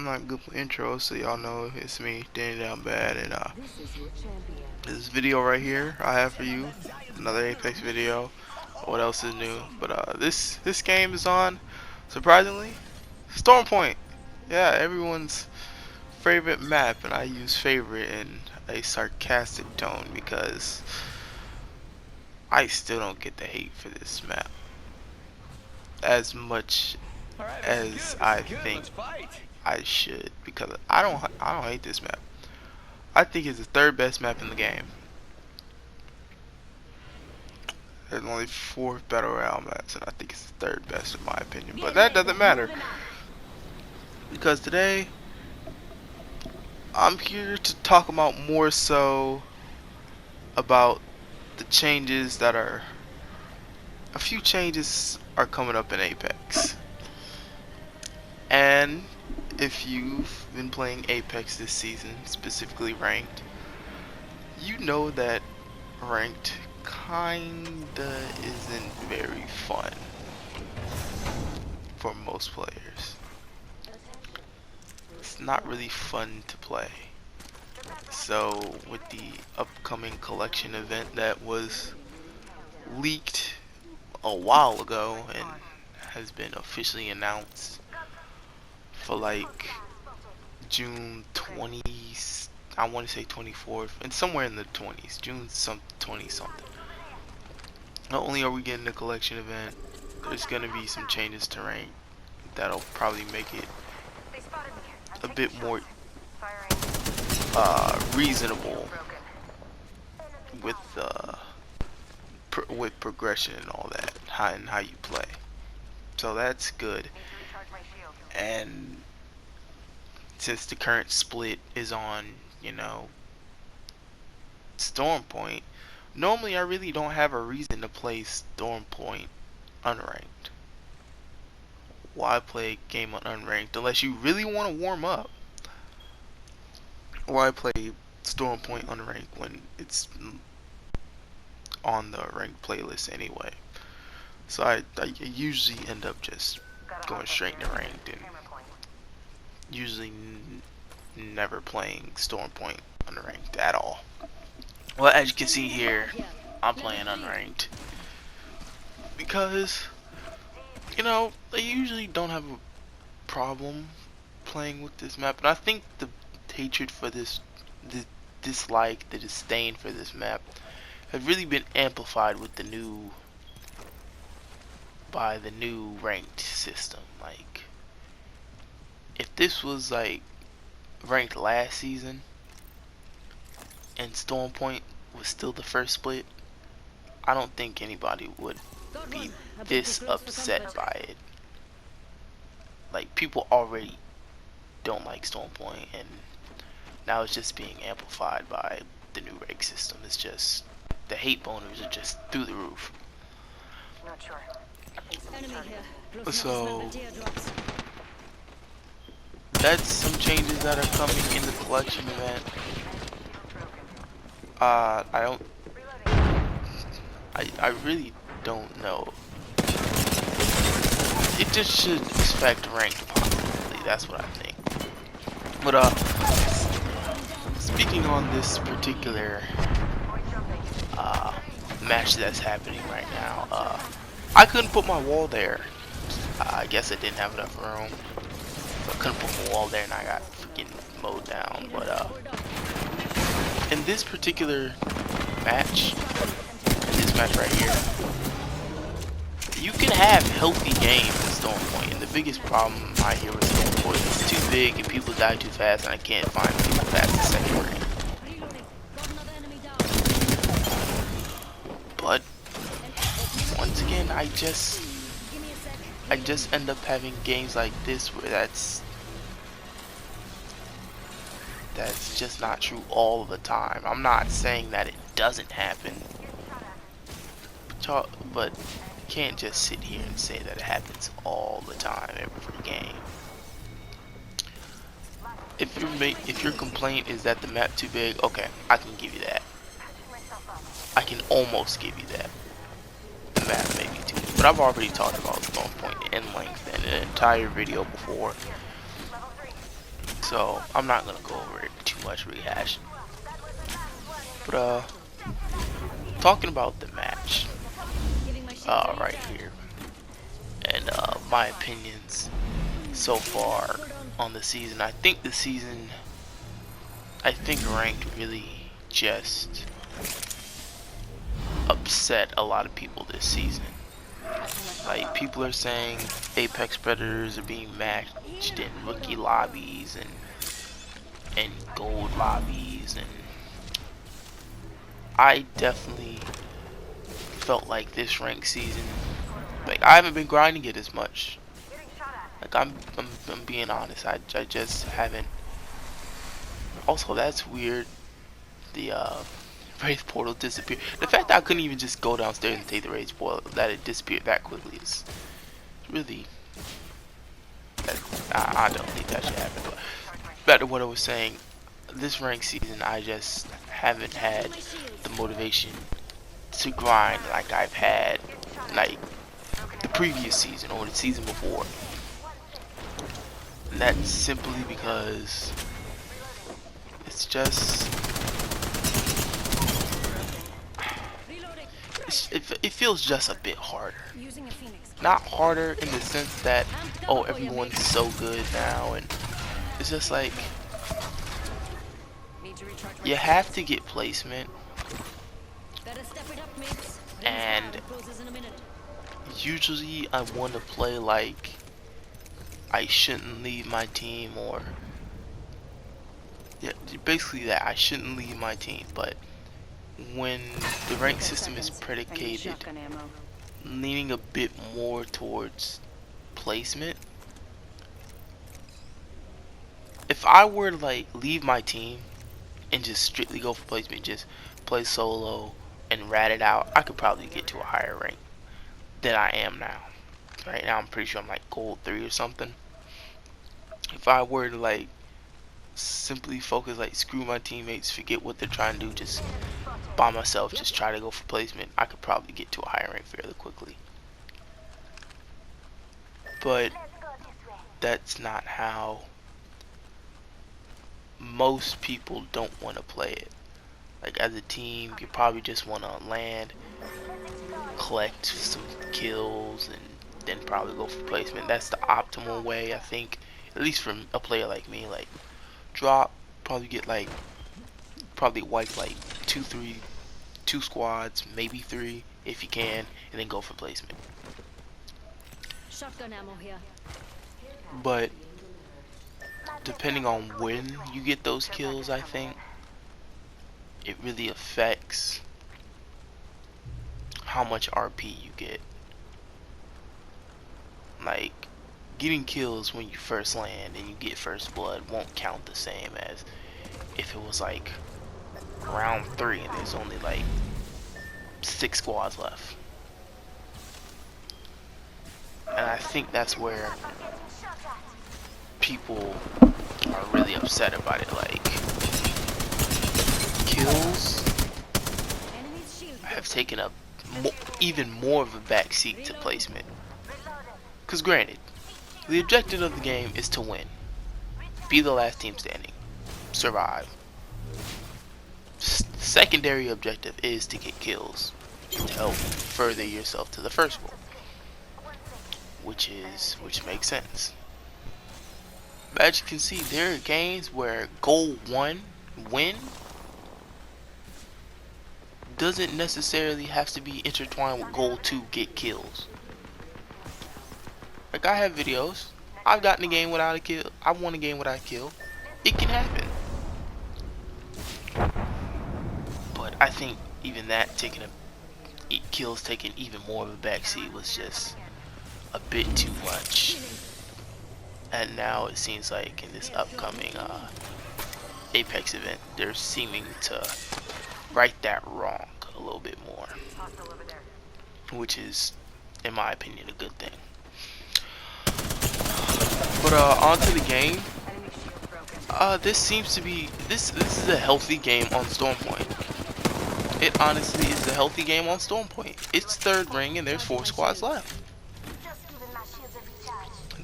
not good for intros, so y'all know it's me, Danny Down Bad, and this video right here I have for you, another Apex video. What else is new? But this game is on, surprisingly, Stormpoint. Yeah, everyone's favorite map, and I use favorite in a sarcastic tone because I still don't get the hate for this map as much as I think I should, because I don't hate this map. I think it's the third best map in the game. There's only 4 battle royale maps, and I think it's the third best in my opinion. But that doesn't matter, because today I'm here to talk about more so about the changes that are. A few changes are coming up in Apex, and if you've been playing Apex this season, specifically ranked, you know that ranked kinda isn't very fun for most players. It's not really fun to play. So with the upcoming collection event that was leaked a while ago and has been officially announced for like June 20s, I want to say 24th, and somewhere in the 20s, June 20 something. Not only are we getting the collection event, there's gonna be some changes to rank that'll probably make it a bit more reasonable with progression and all that, how you play. So that's good. And since the current split is on, Stormpoint, normally I really don't have a reason to play Stormpoint unranked. Why play a game on unranked unless you really want to warm up? Why play Stormpoint unranked when it's on the ranked playlist anyway? So I usually end up just going straight to ranked and usually never playing Stormpoint unranked at all. Well, as you can see here, I'm playing unranked because I usually don't have a problem playing with this map, and I think the hatred for this, the dislike, the disdain for this map have really been amplified with the new ranked system. Like, if this was like ranked last season and Stormpoint was still the first split, I don't think anybody would be this upset by it. Like, people already don't like Stormpoint, and now it's just being amplified by the new rank system. It's just, the hate boners are just through the roof. So that's some changes that are coming in the collection event. I really don't know. It just should expect ranked possibility. That's what I think. But speaking on this particular match that's happening right now, I couldn't put my wall there. I guess I didn't have enough room. So I couldn't put my wall there, and I got freaking mowed down. But in this particular match, this match right here, you can have healthy games in Stormpoint, and the biggest problem I hear with Stormpoint is it's too big and people die too fast, and I can't find people past the second ring. But once again, I just end up having games like this where that's just not true all the time. I'm not saying that it doesn't happen, but you can't just sit here and say that it happens all the time, every game. If your complaint is that the map too big, okay, I can give you that. I can almost give you that. The map may be too big, but I've already talked about Stormpoint in length in an entire video before. so I'm not gonna go over it too much rehash. But talking about the match, right here, and my opinions so far on the season. I think ranked really just upset a lot of people this season. Like, people are saying Apex Predators are being matched in rookie lobbies and gold lobbies, and I definitely felt like this ranked season, like, I haven't been grinding it as much. Like, I'm being honest, I just haven't. Also, that's weird. The Wraith portal disappeared. The fact that I couldn't even just go downstairs and take the Wraith portal, that it disappeared that quickly, is really. I don't think that should happen. But back to what I was saying, this ranked season, I just haven't had the motivation to grind like I've had, like, the previous season or the season before. And that's simply because it's just it feels just a bit harder. Not harder in the sense that, oh, everyone's so good now, and it's just like you have to get placement, and usually I want to play like I shouldn't leave my team, or yeah, basically that I shouldn't leave my team. But when the rank system is predicated leaning a bit more towards placement, if I were to like leave my team and just strictly go for placement, just play solo and rat it out, I could probably get to a higher rank than I am now. Right now I'm pretty sure I'm like gold 3 or something. If I were to like simply focus, like screw my teammates, forget what they're trying to do, just by myself, just try to go for placement, I could probably get to a higher rank fairly quickly. But that's not how most people don't want to play it. Like, as a team, you probably just want to land, collect some kills, and then probably go for placement. That's the optimal way, I think, at least for a player like me. Like, drop, probably get like, probably wipe like 2 squads, maybe 3 if you can, and then go for placement. Shotgun ammo here. But depending on when you get those kills, I think it really affects how much RP you get. Like, getting kills when you first land and you get first blood won't count the same as if it was like round 3 and there's only like 6 squads left. And I think that's where people are really upset about it. Like, kills have taken up even more of a backseat to placement. Because granted, the objective of the game is to win, be the last team standing, survive. Secondary objective is to get kills to help further yourself to the first goal, which makes sense. But as you can see, there are games where goal 1 win doesn't necessarily have to be intertwined with goal 2 get kills. Like, I have videos, I've gotten a game without a kill, I've won a game without a kill. It can happen. But I think even that kills taking even more of a backseat was just a bit too much. And now it seems like in this upcoming Apex event, they're seeming to right that wrong a little bit more, which is, in my opinion, a good thing. But on to the game. This seems to be this is a healthy game on Stormpoint. It honestly is a healthy game on Stormpoint. It's third ring and there's 4 squads left.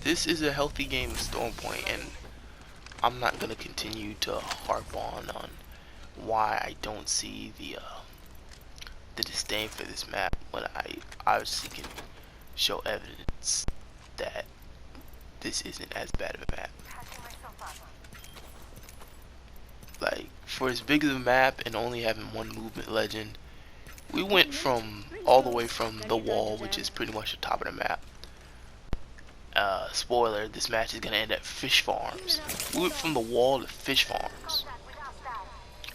This is a healthy game of Stormpoint, and I'm not gonna continue to harp on why I don't see the disdain for this map when I obviously can show evidence that this isn't as bad of a map. Like, for as big of a map and only having one movement legend, we went from all the way from the wall, which is pretty much the top of the map. Spoiler, this match is gonna end at fish farms. We went from the wall to fish farms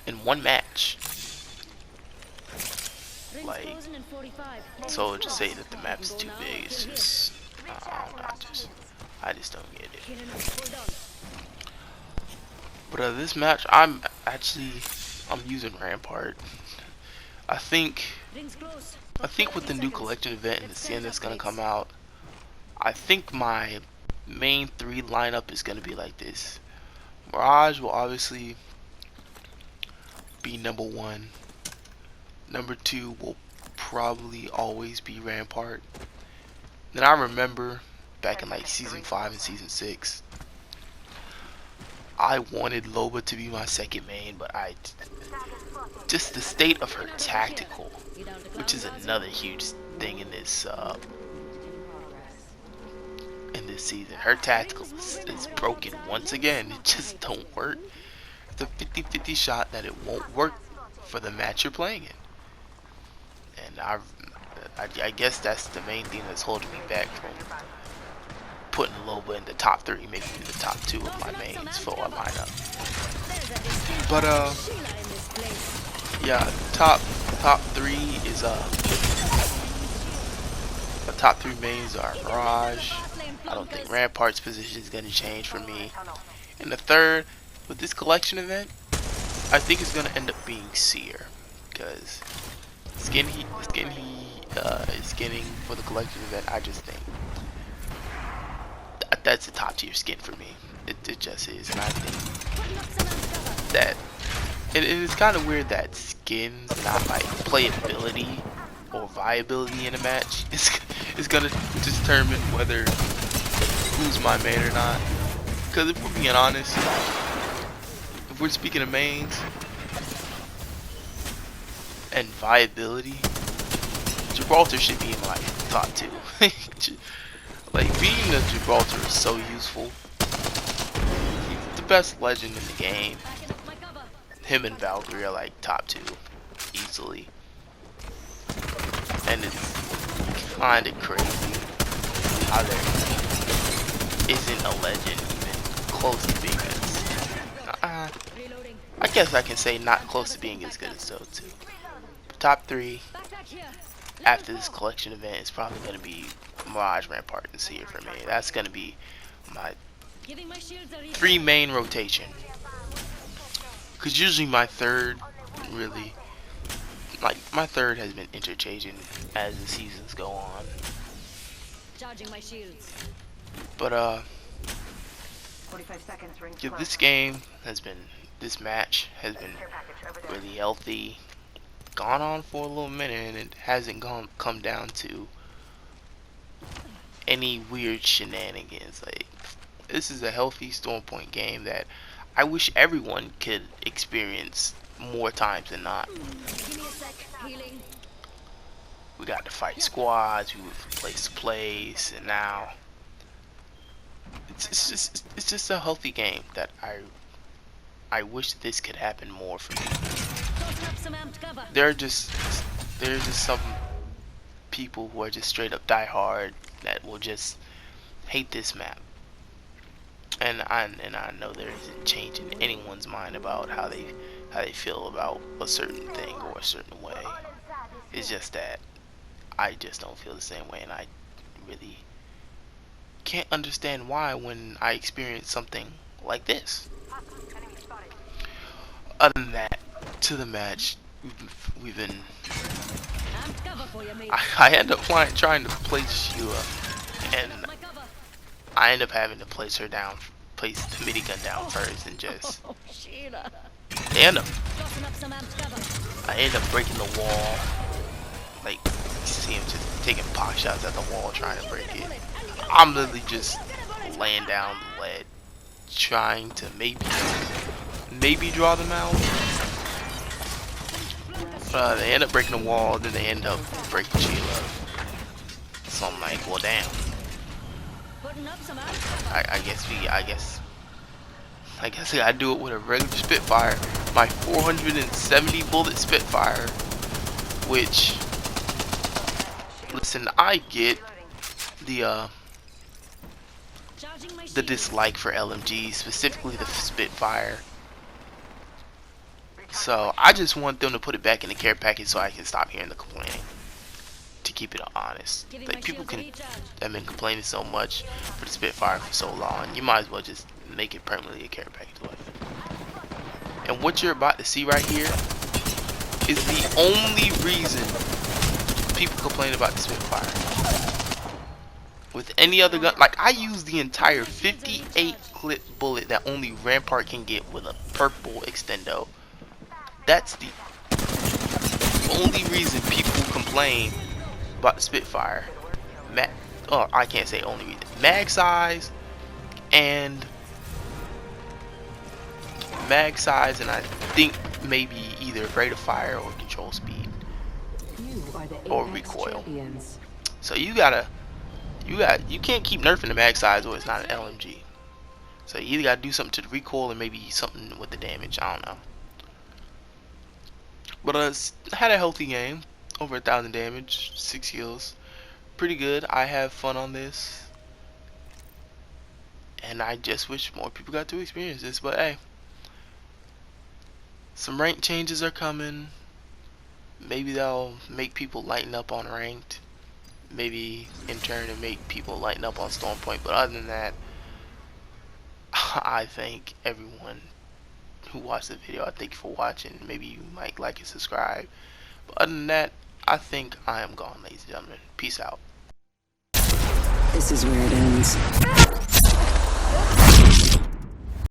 in one match. Like, so to say that the map is too big, it's just, I just don't get it. But this match, I'm using Rampart. I think with the new collection event and the skin that's gonna come out, I think my main 3 lineup is gonna be like this. Mirage will obviously be number 1. Number 2 will probably always be Rampart. Then I remember back in like season 5 and season 6, I wanted Loba to be my second main, but just the state of her tactical, which is another huge thing in this season. Her tactical is broken once again. It just don't work. It's a 50-50 shot that it won't work for the match you're playing in. And I guess that's the main thing that's holding me back from putting Loba in the top 3, maybe the top 2 of my mains for our lineup. But yeah, top 3 is the top 3 mains are Mirage. I don't think Rampart's position is gonna change for me. And the third, with this collection event, I think it's gonna end up being Seer, because skin he is getting for the collection event. I just think that's a top tier skin for me. It just is, and I think that it is kind of weird that skins, not like playability or viability in a match, is gonna determine whether who's my main or not. Because if we're being honest, if we're speaking of mains and viability, Gibraltar should be in like top 2. Like, being a Gibraltar is so useful. He's the best legend in the game. Him and Valkyrie are like top 2 easily. And it's kinda crazy how there isn't a legend even close to being as I guess I can say not close to being as good as those 2. Top 3 after this collection event is probably gonna be Mirage, Rampart, and Seer for me. That's gonna be my 3 main rotation. Cause usually my third really, like, my third has been interchanging as the seasons go on. But 45 seconds, yeah, this match has been really healthy. Gone on for a little minute, and it hasn't come down to any weird shenanigans. Like, this is a healthy Stormpoint game that I wish everyone could experience more times than not. We got to fight squads, we went from place to place, and now it's just a healthy game that I wish this could happen more for me. There are just some people who are just straight up die hard that will just hate this map. And I know there isn't change in anyone's mind about how they feel about a certain thing or a certain way. It's just that I just don't feel the same way, and I really can't understand why when I experience something like this. Other than that, to the match, we've been. I end up trying to place Sheila, and I end up having to place the minigun down first, and just I end up breaking the wall. Like, you see him just taking pot shots at the wall trying to break it. I'm literally just laying down the lead trying to maybe draw them out. They end up breaking the wall, then they end up breaking Sheila. So I'm like, well, damn. I guess I gotta do it with a regular Spitfire, my 470 bullet Spitfire, which, listen, I get the dislike for LMGs, specifically the Spitfire. So I just want them to put it back in the care package so I can stop hearing the complaining. To keep it honest, like people have been complaining so much for the Spitfire for so long, you might as well just make it permanently a care package weapon. And what you're about to see right here is the only reason people complain about the Spitfire. With any other gun, like I use the entire 58 clip bullet that only Rampart can get with a purple extendo. That's the only reason people complain about the Spitfire. I can't say only reason. Mag size and I think maybe either rate of fire or control speed or recoil. So you can't keep nerfing the mag size or it's not an LMG. So you either gotta do something to the recoil or maybe something with the damage. I don't know. But had a healthy game, over 1,000 damage, 6 kills, pretty good. I have fun on this, and I just wish more people got to experience this. But hey, some rank changes are coming. Maybe that'll make people lighten up on ranked. Maybe in turn it make people lighten up on Stormpoint. But other than that, I thank everyone who watched the video. I thank you for watching. Maybe you might like and subscribe. But other than that, I think I am gone, ladies and gentlemen. Peace out. This is where it ends.